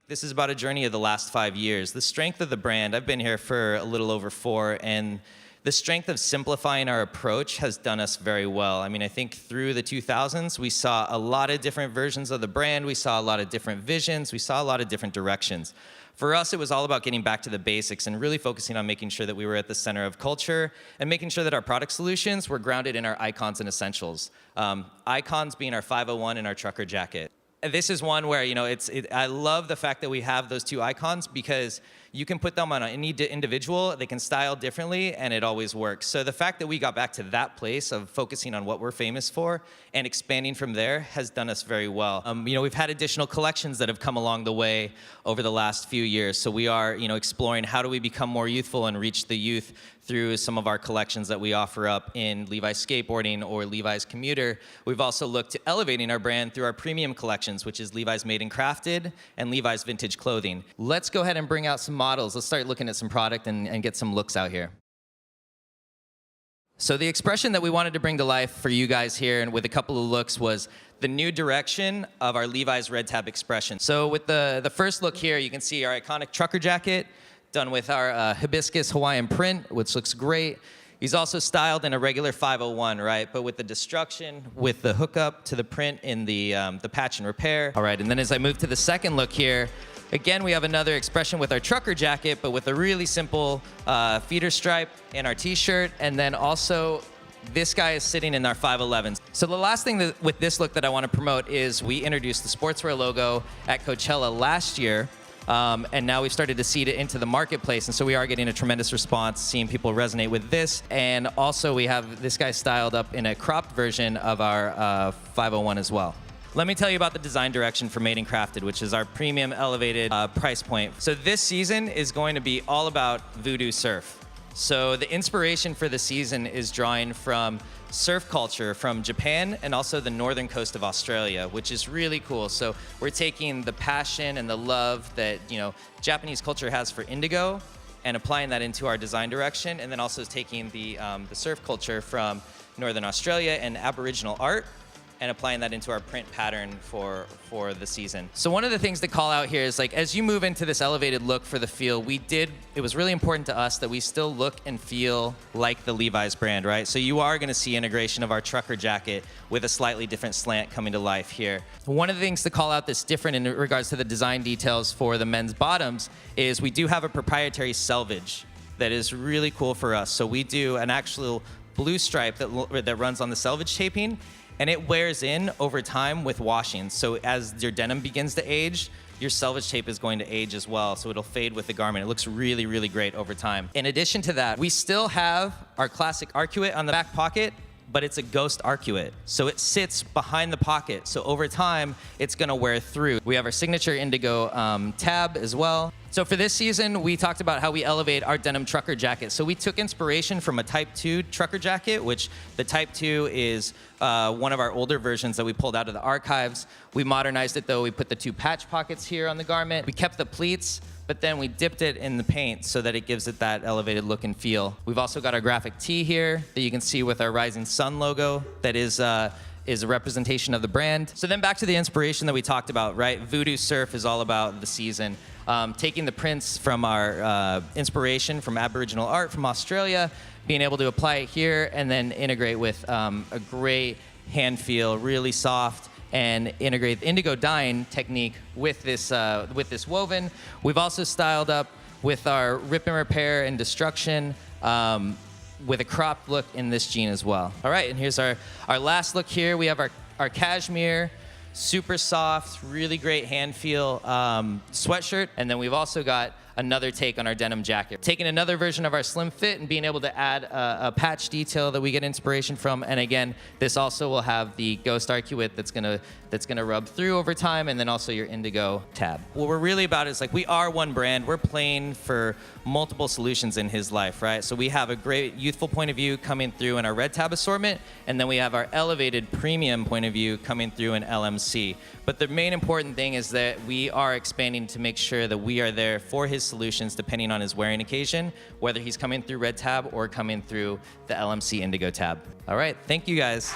This is about a journey of the last 5 years. The strength of the brand, I've been here for a little over 4, and the strength of simplifying our approach has done us very well. I mean, I think through the 2000s, we saw a lot of different versions of the brand. We saw a lot of different visions. We saw a lot of different directions. For us, it was all about getting back to the basics and really focusing on making sure that we were at the center of culture and making sure that our product solutions were grounded in our icons and essentials. Icons being our 501 and our trucker jacket. This is one where, you know, I love the fact that we have those two icons because you can put them on any individual, they can style differently, and it always works. So the fact that we got back to that place of focusing on what we're famous for and expanding from there has done us very well. You know, we've had additional collections that have come along the way over the last few years. So we are, you know, exploring how do we become more youthful and reach the youth through some of our collections that we offer up in Levi's skateboarding or Levi's commuter. We've also looked to elevating our brand through our premium collections, which is Levi's Made and Crafted and Levi's Vintage Clothing. Let's go ahead and bring out some models. Let's start looking at some product and get some looks out here. So the expression that we wanted to bring to life for you guys here and with a couple of looks was the new direction of our Levi's Red Tab expression. So with the first look here, you can see our iconic trucker jacket, done with our hibiscus Hawaiian print, which looks great. He's also styled in a regular 501, right? But with the destruction, with the hookup to the print in the patch and repair. All right, and then as I move to the second look here, again, we have another expression with our trucker jacket, but with a really simple feeder stripe in our t-shirt. And then also, this guy is sitting in our 511s. So the last thing with this look that I want to promote is we introduced the sportswear logo at Coachella last year. And now we've started to seed it into the marketplace, and so we are getting a tremendous response, seeing people resonate with this. And also we have this guy styled up in a cropped version of our 501 as well. Let me tell you about the design direction for Made and Crafted, which is our premium elevated price point. So this season is going to be all about voodoo surf. So the inspiration for the season is drawing from surf culture from Japan and also the northern coast of Australia, which is really cool. So we're taking the passion and the love that, you know, Japanese culture has for indigo and applying that into our design direction, and then also taking the surf culture from northern Australia and Aboriginal art and applying that into our print pattern for the season. So one of the things to call out here is, like, as you move into this elevated look for the feel, it was really important to us that we still look and feel like the Levi's brand, right? So you are gonna see integration of our trucker jacket with a slightly different slant coming to life here. One of the things to call out that's different in regards to the design details for the men's bottoms is we do have a proprietary selvage that is really cool for us. So we do an actual blue stripe that runs on the selvage taping, and it wears in over time with washing. So as your denim begins to age, your selvage tape is going to age as well, so it'll fade with the garment. It looks really, really great over time. In addition to that, we still have our classic arcuate on the back pocket, but it's a ghost arcuate. So it sits behind the pocket. So over time, it's gonna wear through. We have our signature indigo tab as well. So for this season, we talked about how we elevate our denim trucker jacket. So we took inspiration from a Type 2 trucker jacket, which the Type 2 is one of our older versions that we pulled out of the archives. We modernized it though. We put the 2 patch pockets here on the garment. We kept the pleats, but then we dipped it in the paint so that it gives it that elevated look and feel. We've also got our graphic tee here that you can see with our Rising Sun logo that is a representation of the brand. So then back to the inspiration that we talked about, right? Voodoo surf is all about the season. Taking the prints from our inspiration from Aboriginal art from Australia, being able to apply it here and then integrate with a great hand feel, really soft, and integrate the indigo dyeing technique with this woven. We've also styled up with our rip and repair and destruction with a cropped look in this jean as well. All right, and here's our last look here. We have our cashmere, super soft, really great hand feel sweatshirt, and then we've also got another take on our denim jacket. Taking another version of our slim fit and being able to add a patch detail that we get inspiration from. And again, this also will have the ghost arcuate that's gonna rub through over time, and then also your indigo tab. What we're really about is, like, we are one brand. We're playing for multiple solutions in his life, right? So we have a great youthful point of view coming through in our red tab assortment, and then we have our elevated premium point of view coming through in LMC. But the main important thing is that we are expanding to make sure that we are there for his solutions depending on his wearing occasion, whether he's coming through red tab or coming through the LMC indigo tab. All right, thank you guys.